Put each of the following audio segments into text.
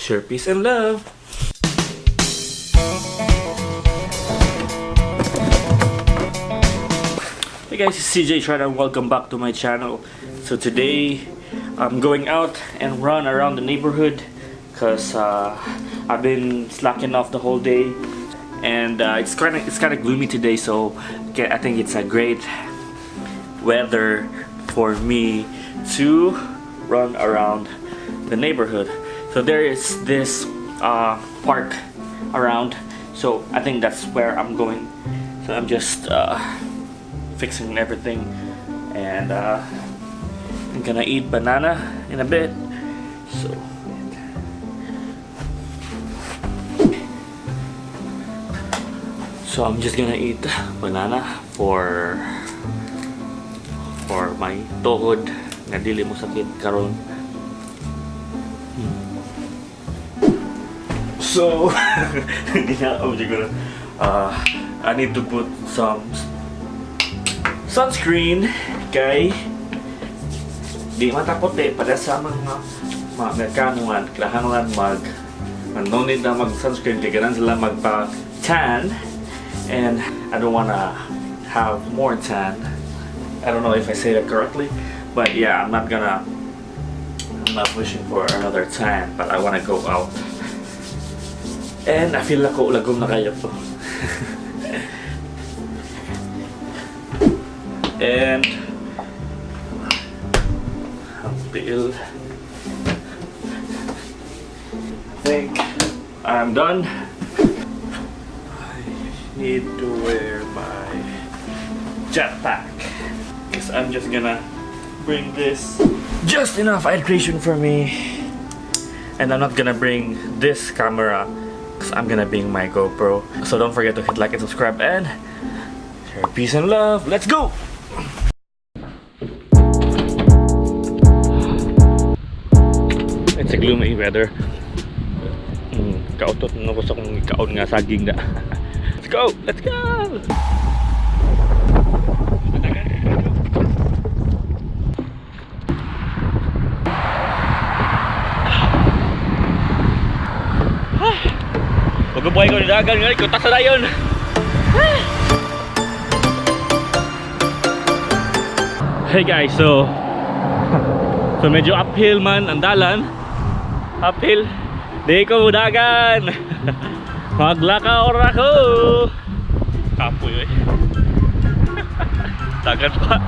Share peace and love. Hey guys, it's CJ Trina. Welcome back to my channel. So today I'm going out and run around the neighborhood because I've been slacking off the whole day, and it's kind of gloomy today. So I think it's a great weather for me to run around the neighborhood. So there is this park around, so I think that's where I'm going. So I'm just fixing everything, and I'm gonna eat banana in a bit. So I'm just gonna eat banana for my tuhod nga dili mo sakit karon. So I need to put some sunscreen kay di matapote para sa mga Amerikano kailangan no need na mag sunscreen kay ganun sila magpa tan, and I don't wanna have more tan. I don't know if I say that correctly, but yeah, I'm not wishing for another tan, but I wanna go out. And I feel ako lagom na kayo to. And until I think I'm done, I need to wear my jetpack because I'm just gonna bring this. Just enough hydration for me, and I'm not gonna bring this camera because I'm gonna bring my GoPro. So don't forget to hit like and subscribe and share peace and love. Let's go! It's a gloomy weather. Kautot na gusto kong ikaon nga saging na. Let's go! Let's go! Pagkabuhay ko ni dagan ngayon, kunta sa dayon. Hey guys, so medyo uphill man ang dalan. Uphill. Di ko dagan. Maglakaw ako. Kapoy eh. Dagan pa.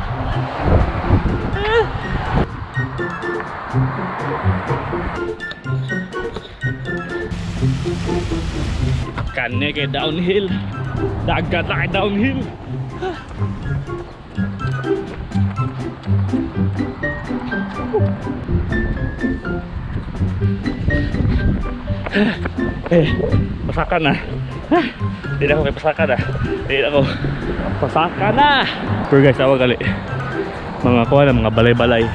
Kanya kay downhill. Dagat na kay downhill. Pasakan na. Hindi na ako may pasakan na. Hindi na ako pasakan na. Pero guys, tawag gali mga kuha na, mga balay-balay.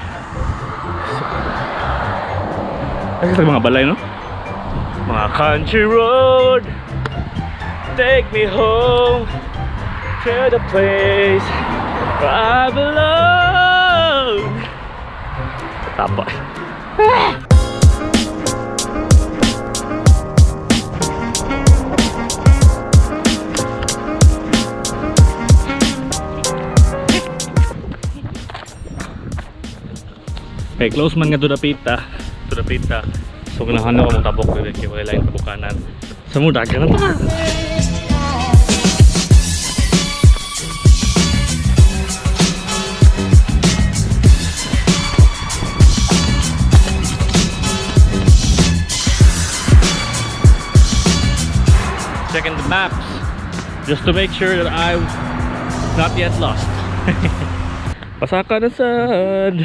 Ay, kasi mga balay, no? Mga country road, take me home to the place where I belong. Tapos okay, close man nga to the pita. So ganahan ako mong tabok dito kay wala lain tabukanan. Sa mo dagan na ta. Checking the maps just to make sure that I'm not yet lost. Pasaka na sad.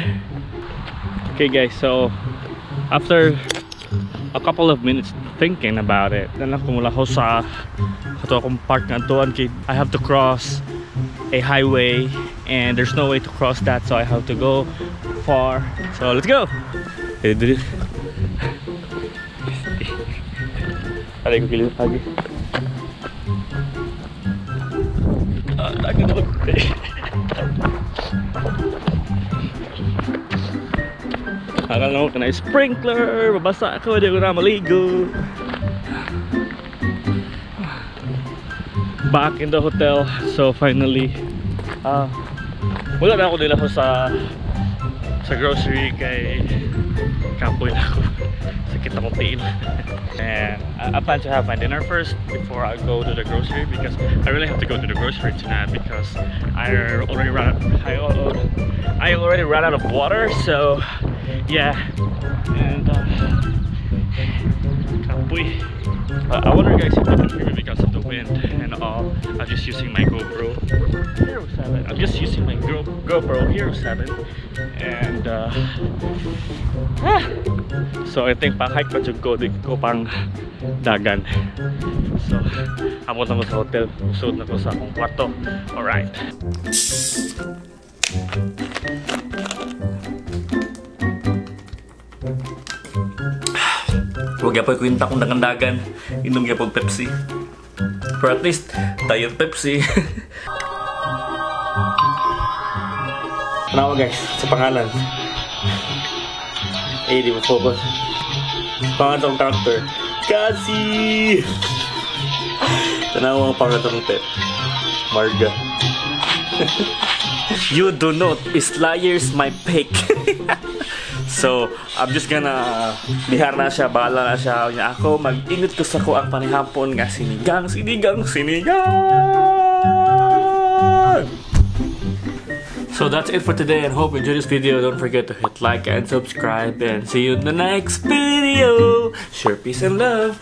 Okay guys, so after a couple of minutes thinking about it, then ako mula ko sa ato akong park na tuan kay I have to cross a highway and there's no way to cross that, so I have to go far. So let's go. Alay ko kilid lagi. Lagi na Akala ko na sprinkler, mabasa ako, di ko na maligo. Back in the hotel, so finally, wala na ako nila sa grocery kay kapoy na ako. Sakit akong tiil. And I plan to have my dinner first before I go to the grocery because I really have to go to the grocery tonight because I already ran out of water. So yeah, and kapoy. I wonder guys if you can hear me because of the wind and all. I'm just using my GoPro Hero 7. I'm just using my GoPro Hero 7 and so I think pang hike pa jud ko pang dagan. So amot na ko sa hotel, usod na ko sa akong kwarto. Alright. Huwag yapoy kwinta kung dagan-dagan, inom yapog Pepsi. Pero at least, tayo Pepsi. Tanawa guys, sa pangalan. Di mo focus. Pangalan sa character. Kasi! Tanawa ang pangalan ng Pep. Marga. You do not slayers my pick. So, I'm just gonna bihar na siya, bahala na siya. Ako, mag-ingot ko sa ko ang panihapon nga sinigang. So that's it for today and hope you enjoyed this video. Don't forget to hit like and subscribe and see you in the next video. Share peace and love.